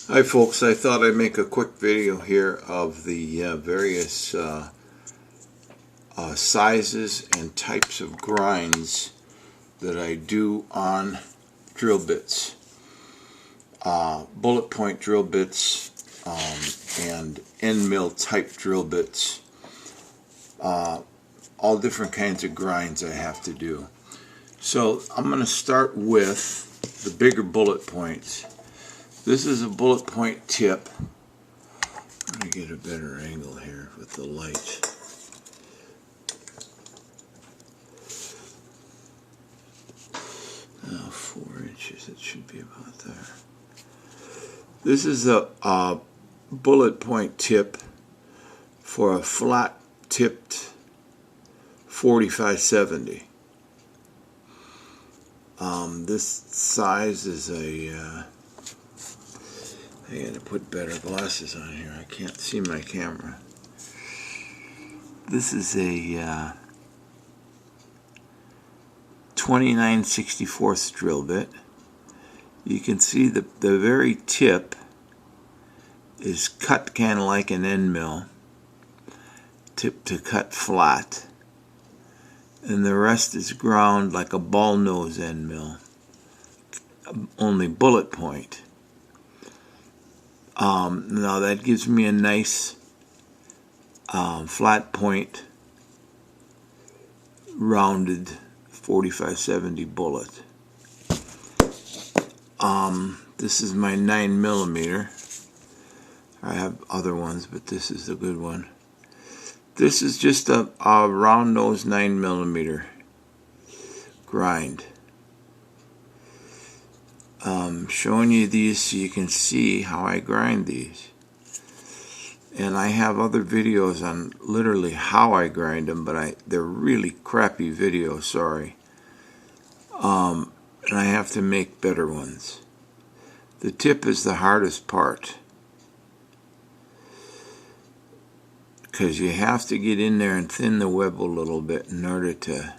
Hi folks, I thought I'd make a quick video here of the various sizes and types of grinds that I do on drill bits. Bullet point drill bits and end mill type drill bits. All different kinds of grinds I have to do. So I'm going to start with the bigger bullet points. This is a bullet point tip. I'm going to get a better angle here with the light. Now 4 inches, it should be about there. This is a bullet point tip for a flat tipped 45-70. This size is a I gotta put better glasses on here. I can't see my camera. This is a 29/64 drill bit. You can see the very tip is cut kind of like an end mill, tip to cut flat, and the rest is ground like a ball nose end mill, only bullet point. Now that gives me a nice flat point rounded 45-70 bullet. This is my 9mm. I have other ones, but this is a good one. This is just a round nose 9mm grind. Showing you these so you can see how I grind these. And I have other videos on literally how I grind them, but they're really crappy videos, sorry. And I have to make better ones. The tip is the hardest part, because you have to get in there and thin the web a little bit in order to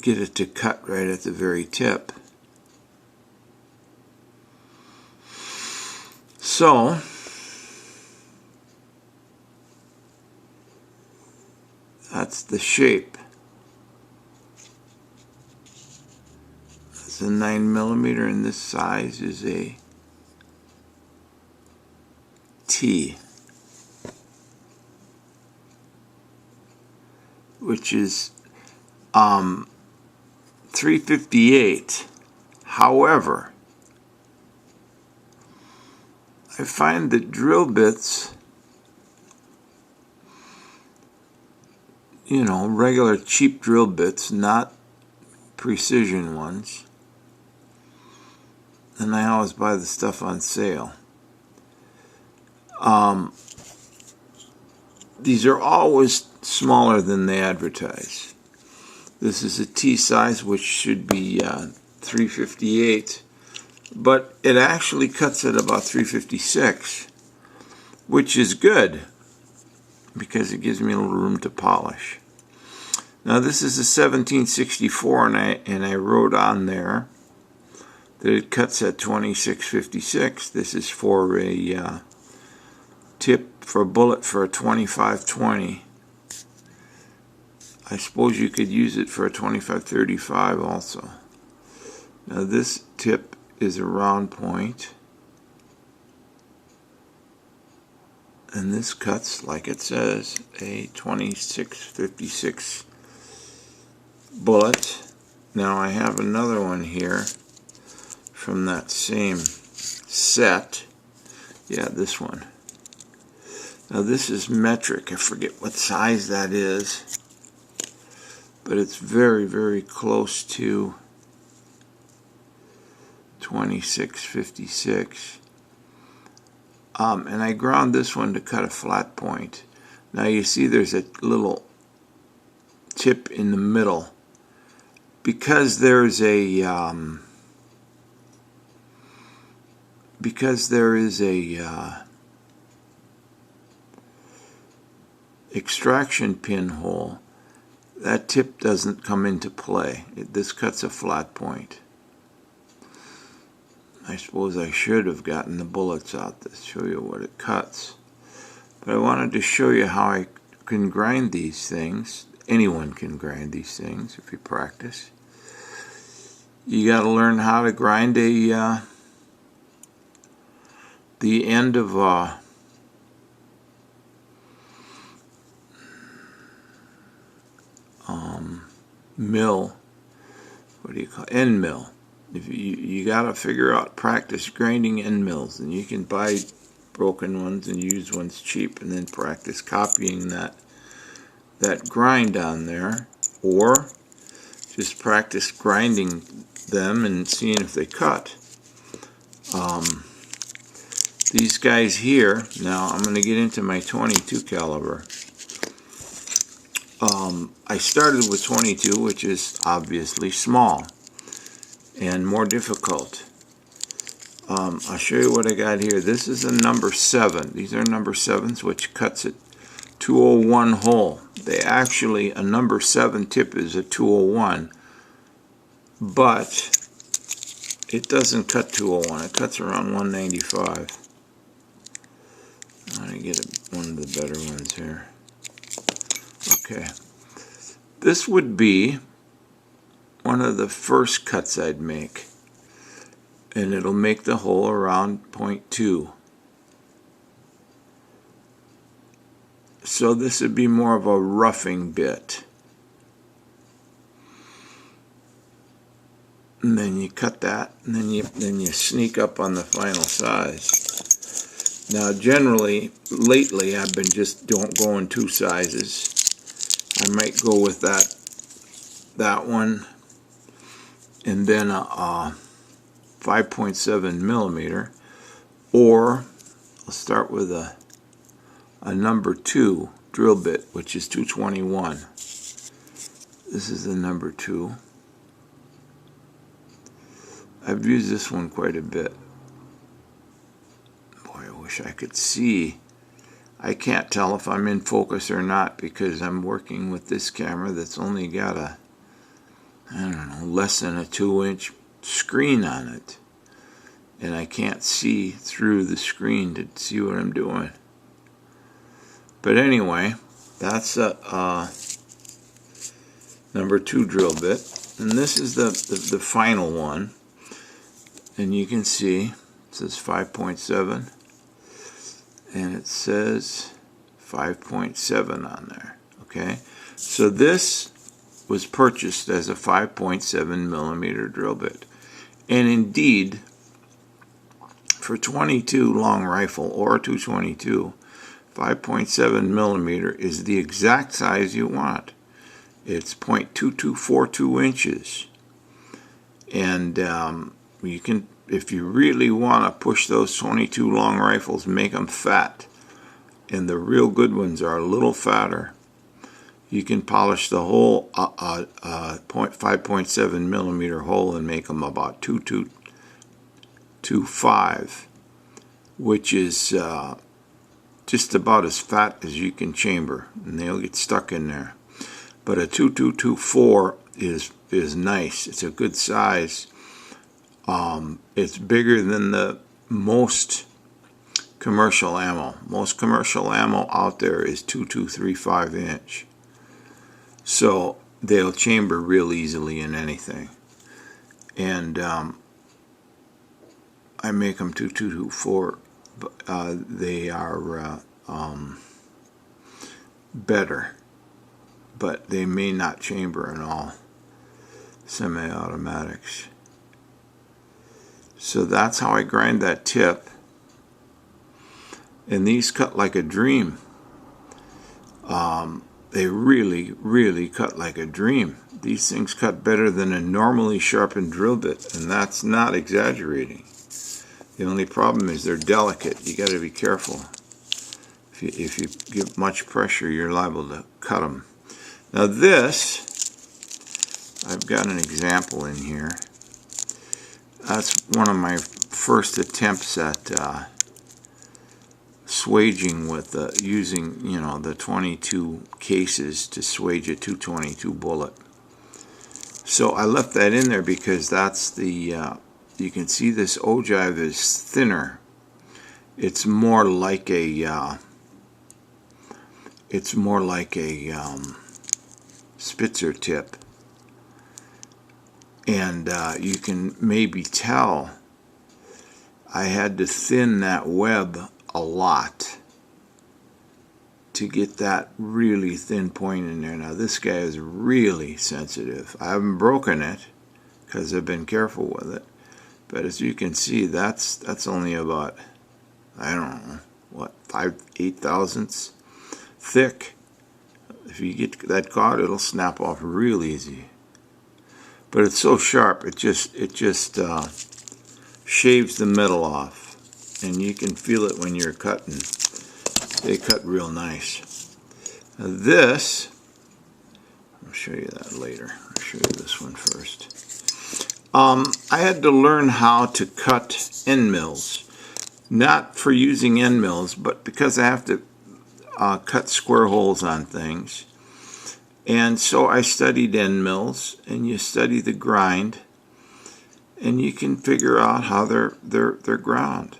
get it to cut right at the very tip. So that's the shape. It's a 9mm, and this size is a T, which is 358. However, I find that drill bits, you know, regular cheap drill bits, not precision ones, and I always buy the stuff on sale. These are always smaller than they advertise. This is a T size, which should be 358, but it actually cuts at about 356, which is good because it gives me a little room to polish. Now this is a 1764, and I wrote on there that it cuts at 2656. This is for a tip for a bullet for a 25-20. I suppose you could use it for a 25-35 also. Now this tip is a round point, and this cuts, like it says, a 26-56 bullet. Now I have another one here from that same set. Yeah, this one. Now this is metric. I forget what size that is, but it's very, very close to 26-56. And I ground this one to cut a flat point. Now you see there's a little tip in the middle. Because there is a extraction pinhole, that tip doesn't come into play. This cuts a flat point. I suppose I should have gotten the bullets out to show you what it cuts. But I wanted to show you how I can grind these things. Anyone can grind these things if you practice. You got to learn how to grind the end of mill. What do you call it? End mill? If you got to figure out, practice grinding end mills, and you can buy broken ones and use ones cheap, and then practice copying that grind on there, or just practice grinding them and seeing if they cut. These guys here, now I'm going to get into my 22 caliber. I started with 22, which is obviously small and more difficult. I'll show you what I got here. This is a number 7. These are number 7s, which cuts at 201 hole. They actually, a number 7 tip is a 201, but it doesn't cut 201. It cuts around 195. I'm going to get one of the better ones here. Okay. This would be one of the first cuts I'd make, and it'll make the hole around 0.2. So this would be more of a roughing bit. And then you cut that, and then you sneak up on the final size. Now generally, lately, I've been just going 2 sizes. I might go with that one, and then a 5.7 millimeter, or I'll start with a number 2 drill bit, which is 221. This is the number 2. I've used this one quite a bit. Boy, I wish I could see. I can't tell if I'm in focus or not because I'm working with this camera that's only got a, I don't know, less than a 2-inch screen on it. And I can't see through the screen to see what I'm doing. But anyway, that's a number 2 drill bit. And this is the final one. And you can see it says 5.7. And it says 5.7 on there. Okay, so this was purchased as a 5.7 millimeter drill bit, and indeed, for 22 long rifle or 222, 5.7 millimeter is the exact size you want. It's 0.2242 inches, and you can. If you really want to push those 22 long rifles, make them fat. And the real good ones are a little fatter. You can polish the whole 5.7 millimeter hole and make them about 2.225, which is just about as fat as you can chamber, and they'll get stuck in there. But a 2.224 is nice. It's a good size. It's bigger than the most commercial ammo. Most commercial ammo out there is 2.235 inch. So they'll chamber real easily in anything. And I make them 2.224. They are better, but they may not chamber in all semi-automatics. So that's how I grind that tip. And these cut like a dream. They really, really cut like a dream. These things cut better than a normally sharpened drill bit, and that's not exaggerating. The only problem is they're delicate. You got to be careful. If you give much pressure, you're liable to cut them. Now this, I've got an example in here. That's one of my first attempts at swaging with using, the 22 cases to swage a 222 bullet. So I left that in there because that's the you can see this ogive is thinner. It's more like a Spitzer tip, and you can maybe tell I had to thin that web a lot to get that really thin point in there. Now this guy is really sensitive. I haven't broken it because I've been careful with it, but as you can see, that's only about, I don't know, what, 8 thousandths thick. If you get that caught, it'll snap off real easy. But it's so sharp, it just shaves the metal off, and you can feel it when you're cutting. They cut real nice. Now this, I'll show you that later. I'll show you this one first. I had to learn how to cut end mills. Not for using end mills, but because I have to cut square holes on things. And so I studied end mills, and you study the grind, and you can figure out how they're ground.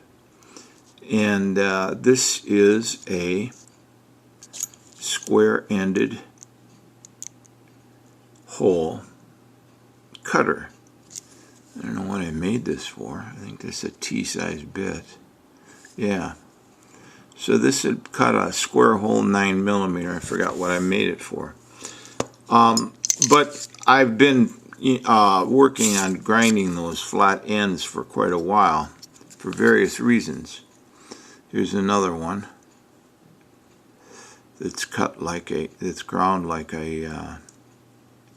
And this is a square-ended hole cutter. I don't know what I made this for. I think this is a T-size bit. Yeah. So this had cut a square hole 9mm. I forgot what I made it for. But I've been working on grinding those flat ends for quite a while for various reasons. Here's another one that's cut like it's ground like a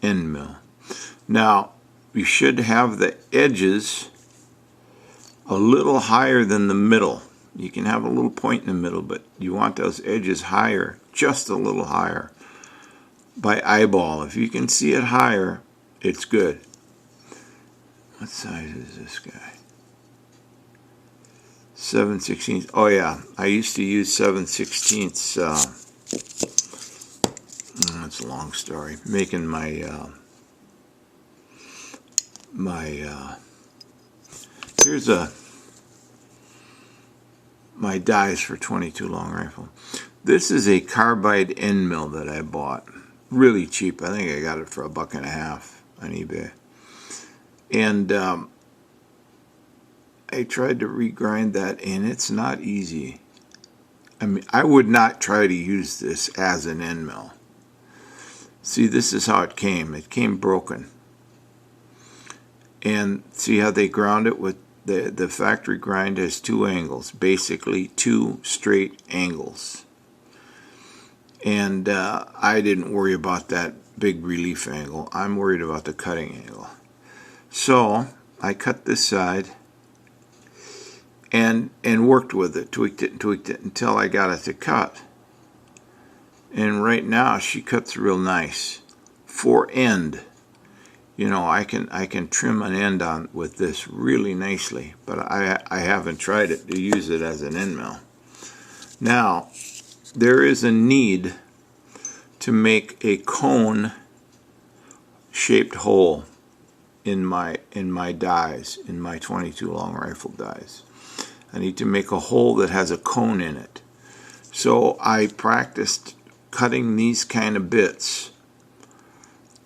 end mill. Now you should have the edges a little higher than the middle. You can have a little point in the middle, but you want those edges higher, just a little higher, by eyeball. If you can see it higher, it's good. What size is this guy? 7/16. Oh yeah, I used to use 7/16. That's a long story. Making here's my dies for 22 long rifle. This is a carbide end mill that I bought. Really cheap. I think I got it for $1.50 on eBay. And I tried to regrind that, and it's not easy. I mean, I would not try to use this as an end mill. See, this is how it came. It came broken. And see how they ground it with the factory grind has 2 angles, basically 2 straight angles. And I didn't worry about that big relief angle. I'm worried about the cutting angle. So I cut this side and worked with it, tweaked it until I got it to cut. And right now she cuts real nice. For end, you know, I can trim an end on with this really nicely, but I haven't tried it to use it as an end mill. Now, there is a need to make a cone shaped hole in my dies, in my 22 long rifle dies. I need to make a hole that has a cone in it. So I practiced cutting these kind of bits,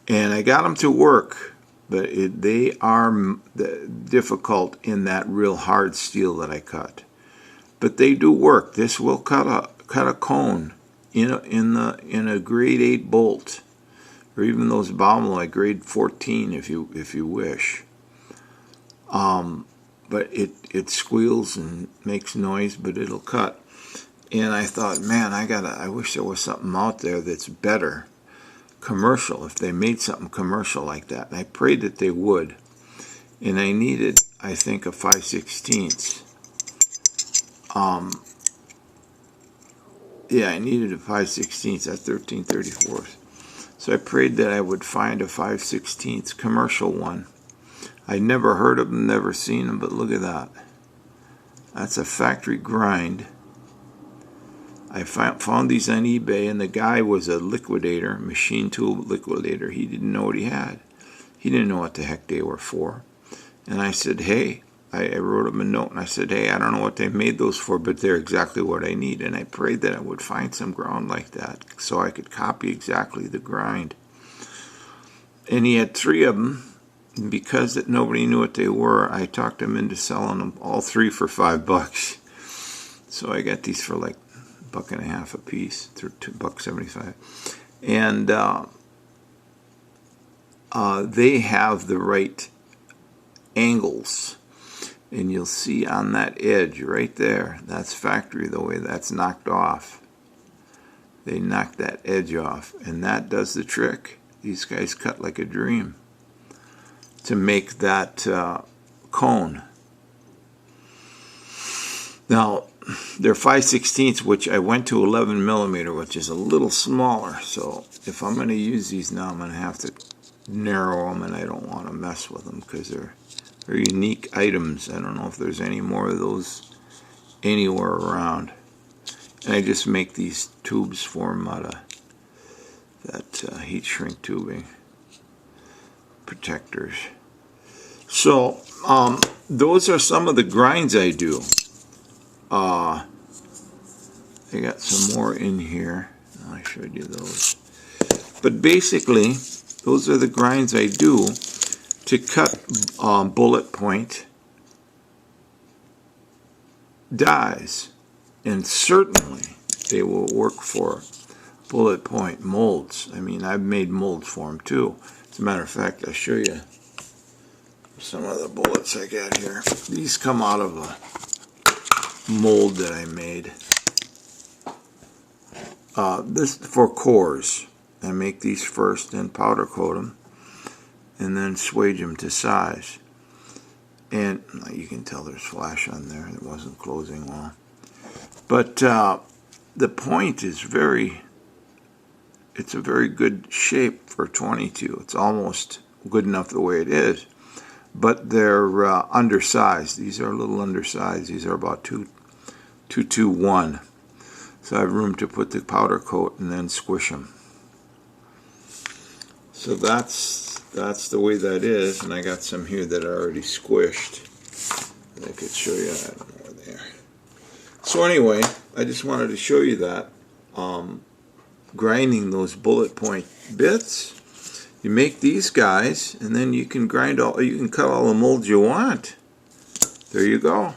and I got them to work, but they are difficult in that real hard steel that I cut. But they do work. This will cut a cone in a grade 8 bolt, or even those Baumol grade 14 if you wish. But it squeals and makes noise, but it'll cut. And I thought, man, I wish there was something out there that's better, commercial, if they made something commercial like that. And I prayed that they would. And I needed, I think, a 5/16. Yeah, I needed a 5/16, that's 13/34. So I prayed that I would find a 5/16 commercial one. I'd never heard of them, never seen them, but look at that. That's a factory grind. I found these on eBay, and the guy was a liquidator, machine tool liquidator. He didn't know what he had. He didn't know what the heck they were for. And I said, hey, I wrote him a note and I said, hey, I don't know what they made those for, but they're exactly what I need. And I prayed that I would find some ground like that so I could copy exactly the grind. And he had 3 of them. And because that nobody knew what they were, I talked him into selling them all 3 for $5. So I got these for like $1.50 a piece, $2.75. And they have the right angles. And you'll see on that edge right there, that's factory, the way that's knocked off. They knocked that edge off, and that does the trick. These guys cut like a dream to make that cone. Now, they're 5/16, which I went to 11 millimeter, which is a little smaller. So if I'm going to use these now, I'm going to have to narrow them, and I don't want to mess with them because they're unique items. I don't know if there's any more of those anywhere around. And I just make these tubes for them out of that heat shrink tubing protectors. So those are some of the grinds I do. I got some more in here. I showed you those. But basically, those are the grinds I do to cut bullet point dies. And certainly they will work for bullet point molds. I mean, I've made molds for them too. As a matter of fact, I'll show you some of the bullets I got here. These come out of a mold that I made. This for cores. I make these first, then powder coat them, and then swage them to size. And you can tell there's flash on there. It wasn't closing well. But the point is it's a very good shape for 22. It's almost good enough the way it is. But they're undersized. These are a little undersized. These are about 221. So I have room to put the powder coat and then squish them. So that's the way that is. And I got some here that are already squished. I could show you. I don't know where they are. So anyway, I just wanted to show you that. Grinding those bullet point bits. You make these guys, and then you can cut all the molds you want. There you go.